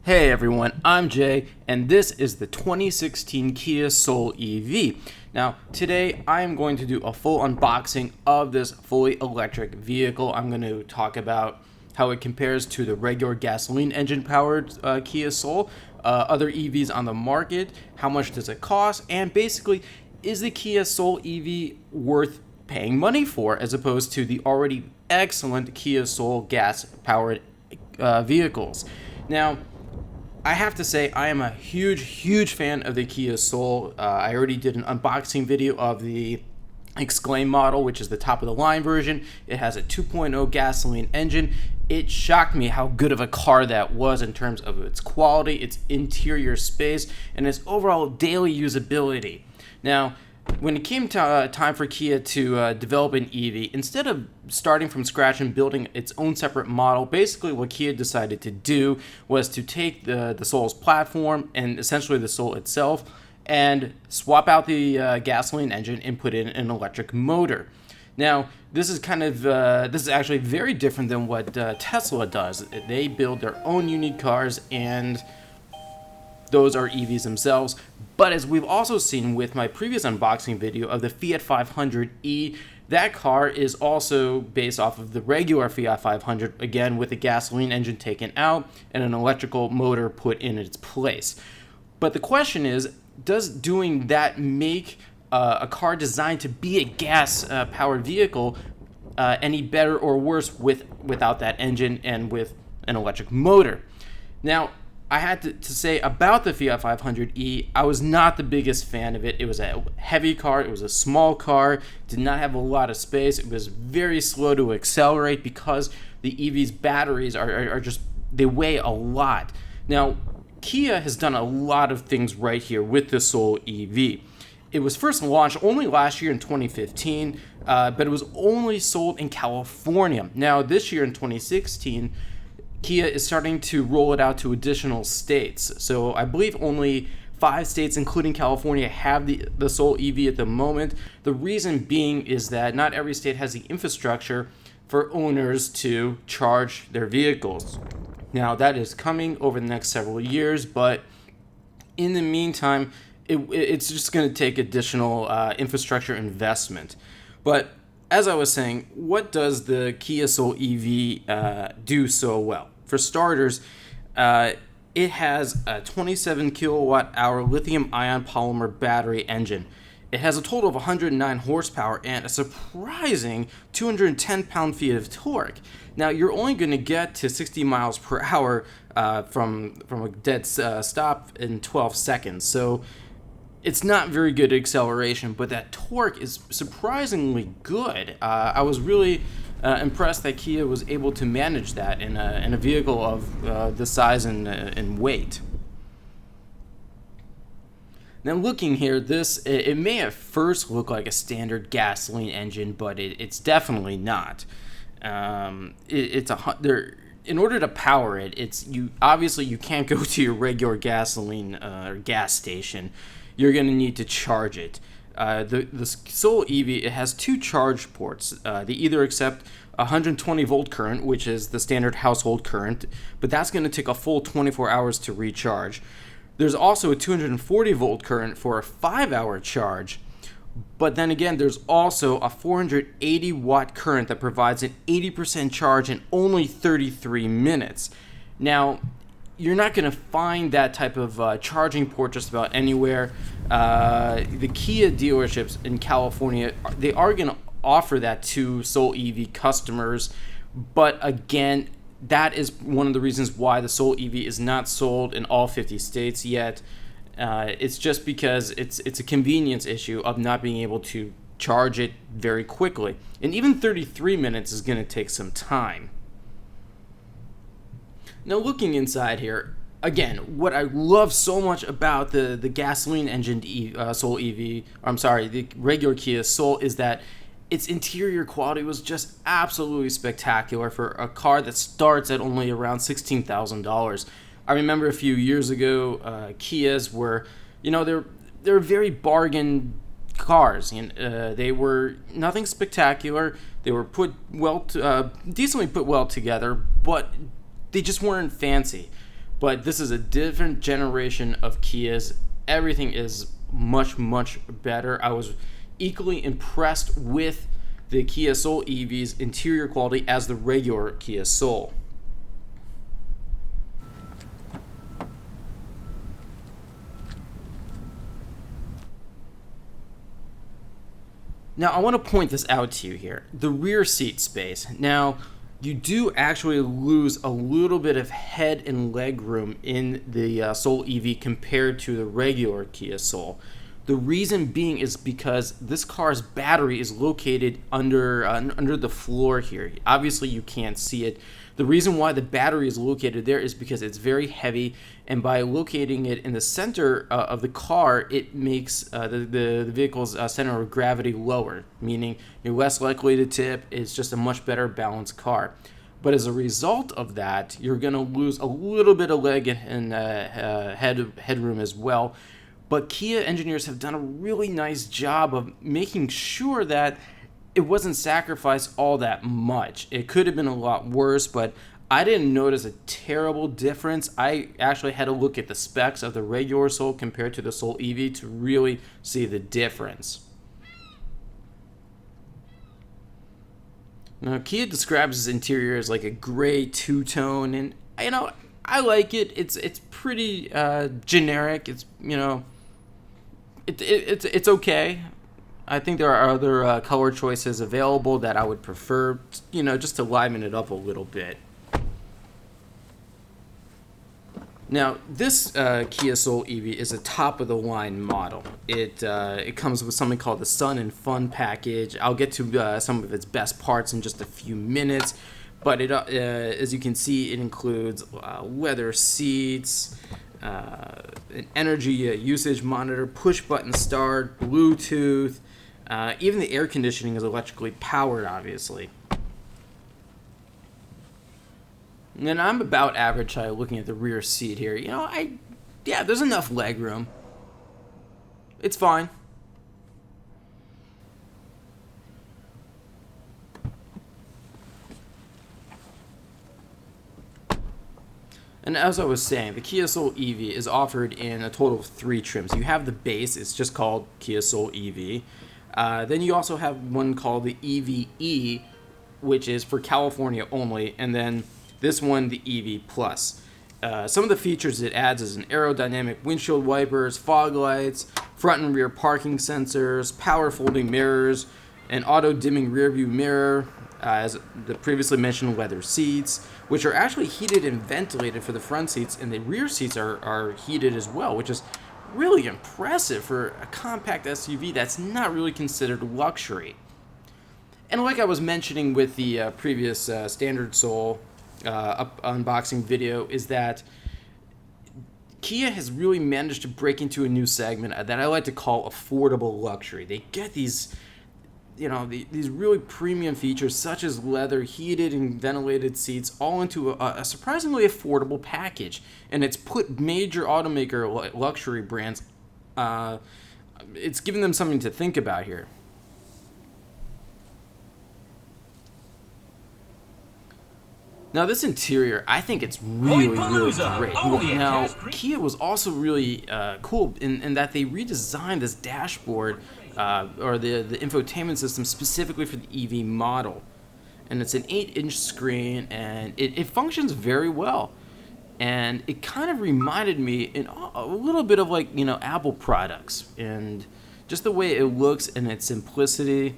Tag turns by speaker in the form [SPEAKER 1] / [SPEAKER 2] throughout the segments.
[SPEAKER 1] Hey everyone, I'm Jay, and this is the 2016 Kia Soul EV. Now, today I am going to do a full unboxing of this fully electric vehicle. I'm going to talk about how it compares to the regular gasoline engine powered Kia Soul, other EVs on the market, how much does it cost, and basically, is the Kia Soul EV worth paying money for as opposed to the already excellent Kia Soul gas powered vehicles. Now, I have to say, I am a huge fan of the Kia Soul. I already did an unboxing video of the Exclaim model, which is the top of the line version. It has a 2.0 gasoline engine. It shocked me how good of a car that was in terms of its quality, its interior space, and its overall daily usability. Now, when it came to time for Kia to develop an EV, instead of starting from scratch and building its own separate model, basically what Kia decided to do was to take the Soul's platform and essentially the Soul itself and swap out the gasoline engine and put in an electric motor. Now, this is actually very different than what Tesla does. They build their own unique cars, and those are EVs themselves. But as we've also seen with my previous unboxing video of the Fiat 500e, that car is also based off of the regular Fiat 500, again with the gasoline engine taken out and an electrical motor put in its place. But the question is, does doing that make a car designed to be a gas-powered vehicle any better or worse without that engine and with an electric motor? Now, I had to say about the Fiat 500e, I was not the biggest fan of it. It was a heavy car, it was a small car, did not have a lot of space, it was very slow to accelerate because the EV's batteries are just, they weigh a lot. Now, Kia has done a lot of things right here with the Soul EV. It was first launched only last year in 2015, but it was only sold in California. Now, this year in 2016, Kia is starting to roll it out to additional states. So I believe only 5 states, including California, have the Soul EV at the moment. The reason being is that not every state has the infrastructure for owners to charge their vehicles. Now, that is coming over the next several years, but in the meantime, it's just going to take additional infrastructure investment. But as I was saying, what does the Kia Soul EV do so well? For starters, it has a 27 kilowatt hour lithium ion polymer battery engine. It has a total of 109 horsepower and a surprising 210 pound-feet of torque. Now, you're only going to get to 60 miles per hour from a dead stop in 12 seconds. So it's not very good acceleration, but that torque is surprisingly good. I was really impressed that Kia was able to manage that in a vehicle of this size and weight. Now, looking here, it may at first look like a standard gasoline engine, but it's definitely not. In order to power it, obviously you can't go to your regular gasoline or gas station. You're going to need to charge it. The Soul EV, it has 2 charge ports. They either accept 120 volt current, which is the standard household current, but that's going to take a full 24 hours to recharge. There's also a 240 volt current for a 5-hour charge, but then again, there's also a 480 watt current that provides an 80% charge in only 33 minutes. Now, you're not going to find that type of charging port just about anywhere. The Kia dealerships in California, they are going to offer that to Soul EV customers, but again, that is one of the reasons why the Soul EV is not sold in all 50 states yet. It's just because it's a convenience issue of not being able to charge it very quickly. And even 33 minutes is going to take some time. Now, looking inside here, again, what I love so much about the gasoline engined Soul EV, the regular Kia Soul, is that its interior quality was just absolutely spectacular for a car that starts at only around $16,000. I remember a few years ago, Kias were, they're very bargain cars, and they were nothing spectacular. They were decently put well together, but they just weren't fancy. But this is a different generation of Kias. Everything is much, much better. I was equally impressed with the Kia Soul EV's interior quality as the regular Kia Soul. Now, I want to point this out to you here. The rear seat space. Now, you do actually lose a little bit of head and leg room in the Soul EV compared to the regular Kia Soul. The reason being is because this car's battery is located under the floor here. Obviously, you can't see it. The reason why the battery is located there is because it's very heavy, and by locating it in the center of the car, it makes the vehicle's center of gravity lower, meaning you're less likely to tip. It's just a much better balanced car. But as a result of that, you're going to lose a little bit of leg and headroom as well. But Kia engineers have done a really nice job of making sure that it wasn't sacrificed all that much. It could have been a lot worse, but I didn't notice a terrible difference. I actually had to look at the specs of the regular Soul compared to the Soul EV to really see the difference. Now, Kia describes its interior as like a gray two-tone, and I like it. It's pretty generic. It's it's okay. I think there are other color choices available that I would prefer, just to liven it up a little bit. Now, this Kia Soul EV is a top-of-the-line model. It comes with something called the Sun and Fun package. I'll get to some of its best parts in just a few minutes, but as you can see, it includes leather seats, an energy usage monitor, push-button start, Bluetooth. Even the air conditioning is electrically powered, obviously. And I'm about average looking at the rear seat here. There's enough leg room. It's fine. And as I was saying, the Kia Soul EV is offered in a total of 3 trims. You have the base, it's just called Kia Soul EV. Then you also have one called the EVE, which is for California only, and then this one, the EV Plus. Some of the features it adds is an aerodynamic windshield wipers, fog lights, front and rear parking sensors, power folding mirrors, an auto-dimming rearview mirror, as the previously mentioned leather seats, which are actually heated and ventilated for the front seats, and the rear seats are heated as well, which is really impressive for a compact SUV that's not really considered luxury. And like I was mentioning with the previous Standard Soul unboxing video, is that Kia has really managed to break into a new segment that I like to call affordable luxury. They get these really premium features such as leather, heated and ventilated seats all into a surprisingly affordable package. And it's put major automaker luxury brands, it's given them something to think about here. Now, this interior, I think it's really great. Now, Kia was also really cool in that they redesigned this dashboard or the infotainment system specifically for the EV model. And it's an 8-inch screen, and it functions very well. And it kind of reminded me a little bit of Apple products, and just the way it looks and its simplicity.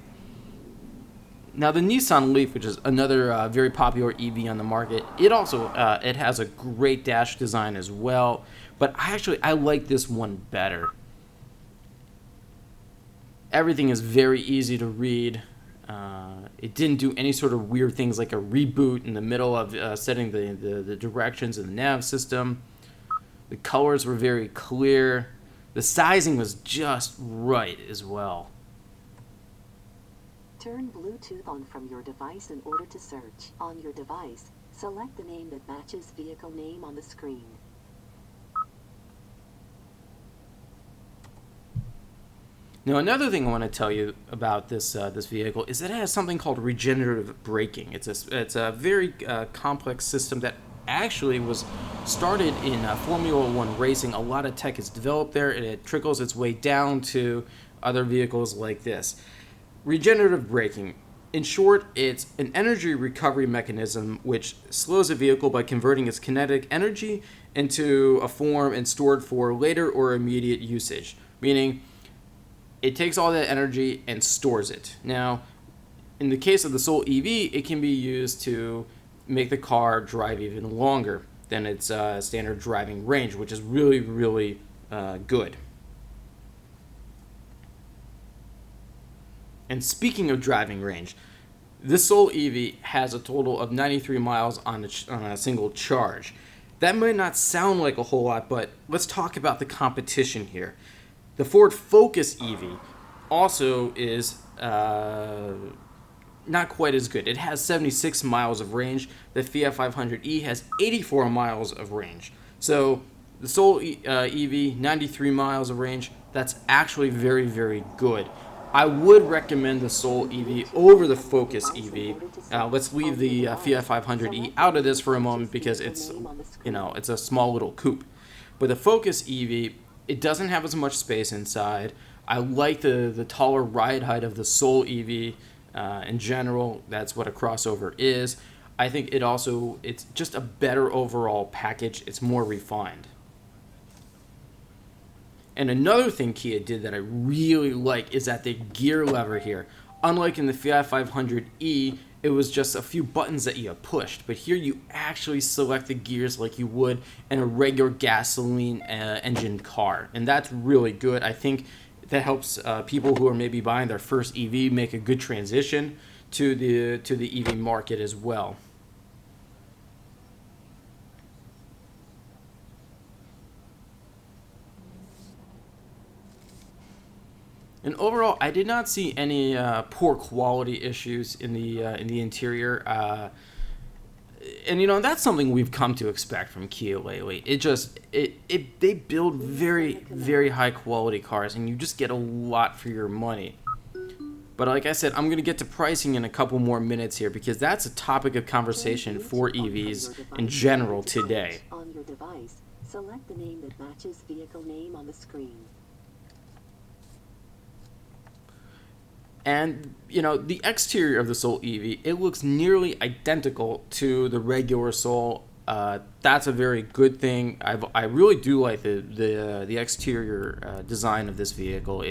[SPEAKER 1] Now, the Nissan Leaf, which is another very popular EV on the market, it also it has a great dash design as well, but I like this one better. Everything is very easy to read. It didn't do any sort of weird things like a reboot in the middle of setting the directions in the nav system. The colors were very clear. The sizing was just right as well.
[SPEAKER 2] Turn Bluetooth on from your device in order to search. On your device, select the name that matches vehicle name on the screen.
[SPEAKER 1] Now, another thing I want to tell you about this vehicle is that it has something called regenerative braking. It's a very complex system that actually was started in Formula One racing. A lot of tech is developed there, and it trickles its way down to other vehicles like this. Regenerative braking. In short, it's an energy recovery mechanism which slows a vehicle by converting its kinetic energy into a form and stored for later or immediate usage, meaning it takes all that energy and stores it. Now, in the case of the Soul EV, it can be used to make the car drive even longer than its standard driving range, which is really, really good. And speaking of driving range, this Soul EV has a total of 93 miles on a single charge. That might not sound like a whole lot, but let's talk about the competition here. The Ford Focus EV also is not quite as good. It has 76 miles of range. The Fiat 500e has 84 miles of range. So the Soul EV, 93 miles of range. That's actually very, very good. I would recommend the Soul EV over the Focus EV. Let's leave the Fiat 500e out of this for a moment because it's a small little coupe. But the Focus EV, it doesn't have as much space inside. I like the taller ride height of the Soul EV. In general, that's what a crossover is. I think it's just a better overall package. It's more refined. And another thing Kia did that I really like is that the gear lever here. Unlike in the Fiat 500e, it was just a few buttons that you pushed. But here you actually select the gears like you would in a regular gasoline engine car. And that's really good. I think that helps people who are maybe buying their first EV make a good transition to the EV market as well. And overall, I did not see any poor quality issues in the interior. And that's something we've come to expect from Kia lately. They build very, very high quality cars, and you just get a lot for your money. But like I said, I'm going to get to pricing in a couple more minutes here because that's a topic of conversation for EVs in general today.
[SPEAKER 2] On your device, select the name that matches vehicle name on the screen.
[SPEAKER 1] And, the exterior of the Soul EV, it looks nearly identical to the regular Soul. That's a very good thing. I really do like the exterior design of this vehicle.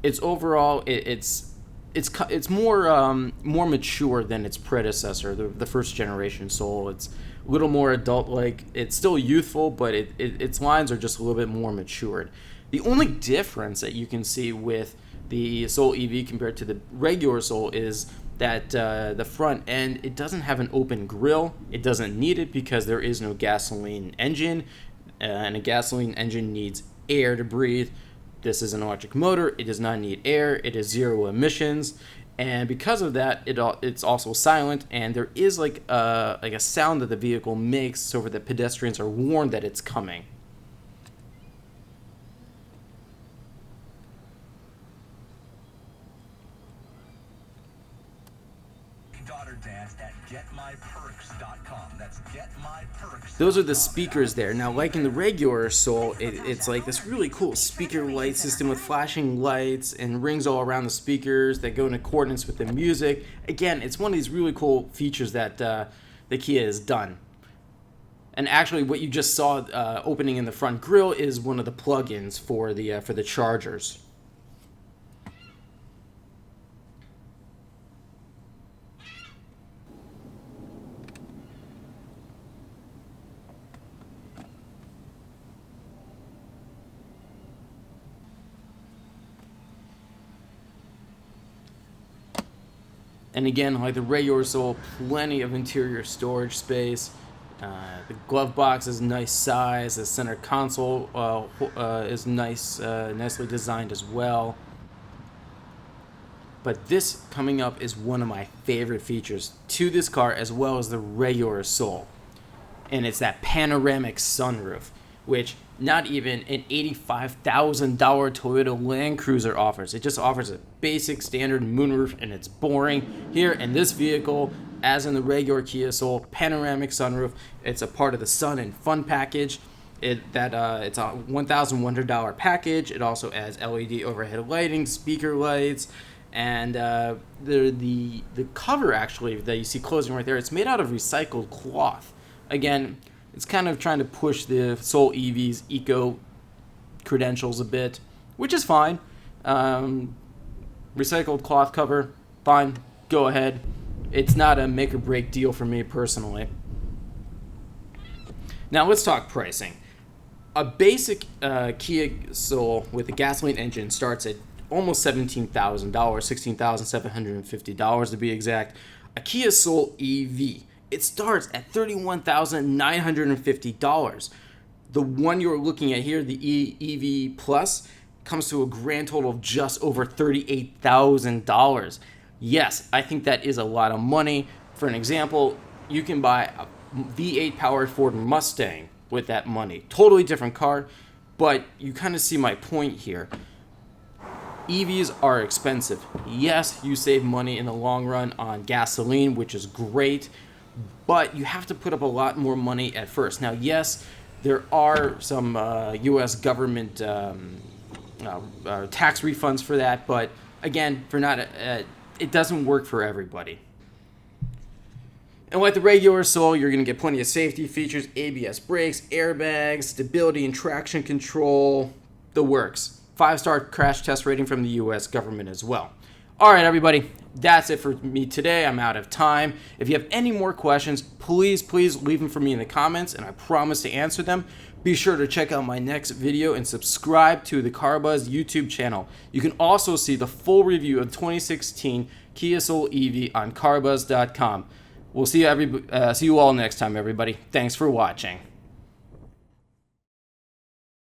[SPEAKER 1] It's overall, it's more mature than its predecessor, the first generation Soul. It's a little more adult-like. It's still youthful, but its lines are just a little bit more matured. The only difference that you can see with the Soul EV compared to the regular Soul is that the front end, it doesn't have an open grille. It doesn't need it because there is no gasoline engine, and a gasoline engine needs air to breathe. This is an electric motor. It does not need air. It is zero emissions, and because of that, it's also silent, and there is like a sound that the vehicle makes so that pedestrians are warned that it's coming. Those are the speakers there. Now, like in the regular Soul, it's like this really cool speaker light system with flashing lights and rings all around the speakers that go in accordance with the music. Again, it's one of these really cool features that the Kia has done. And actually, what you just saw opening in the front grille is one of the plugins for the chargers. And again, like the regular Soul, plenty of interior storage space. The glove box is nice size. The center console is nicely designed as well. But this coming up is one of my favorite features to this car as well as the regular Soul. And it's that panoramic sunroof, which not even an $85,000 Toyota Land Cruiser offers. It just offers a basic standard moonroof, and it's boring. Here in this vehicle, as in the regular Kia Soul, panoramic sunroof. It's a part of the Sun and Fun package. It's a $1,100 package. It also has LED overhead lighting, speaker lights, and the cover actually that you see closing right there. It's made out of recycled cloth. Again, it's kind of trying to push the Soul EV's eco credentials a bit, which is fine. Recycled cloth cover, fine. Go ahead. It's not a make or break deal for me personally. Now let's talk pricing. A basic Kia Soul with a gasoline engine starts at almost $17,000, $16,750 to be exact. A Kia Soul EV, it starts at $31,950. The one you're looking at here, the EV Plus, comes to a grand total of just over $38,000. Yes, I think that is a lot of money. For an example, you can buy a V8 powered Ford Mustang with that money. Totally different car, but you kind of see my point here. EVs are expensive. Yes, you save money in the long run on gasoline, which is great, but you have to put up a lot more money at first. Now, yes, there are some U.S. government tax refunds for that, but again, it doesn't work for everybody. And like the regular Soul, you're going to get plenty of safety features, ABS brakes, airbags, stability and traction control, the works. 5-star crash test rating from the U.S. government as well. All right, everybody, that's it for me today. I'm out of time. If you have any more questions, please leave them for me in the comments, and I promise to answer them. Be sure to check out my next video and subscribe to the CarBuzz YouTube channel. You can also see the full review of 2016 Kia Soul EV on carbuzz.com. We'll see you all next time, everybody. Thanks for watching.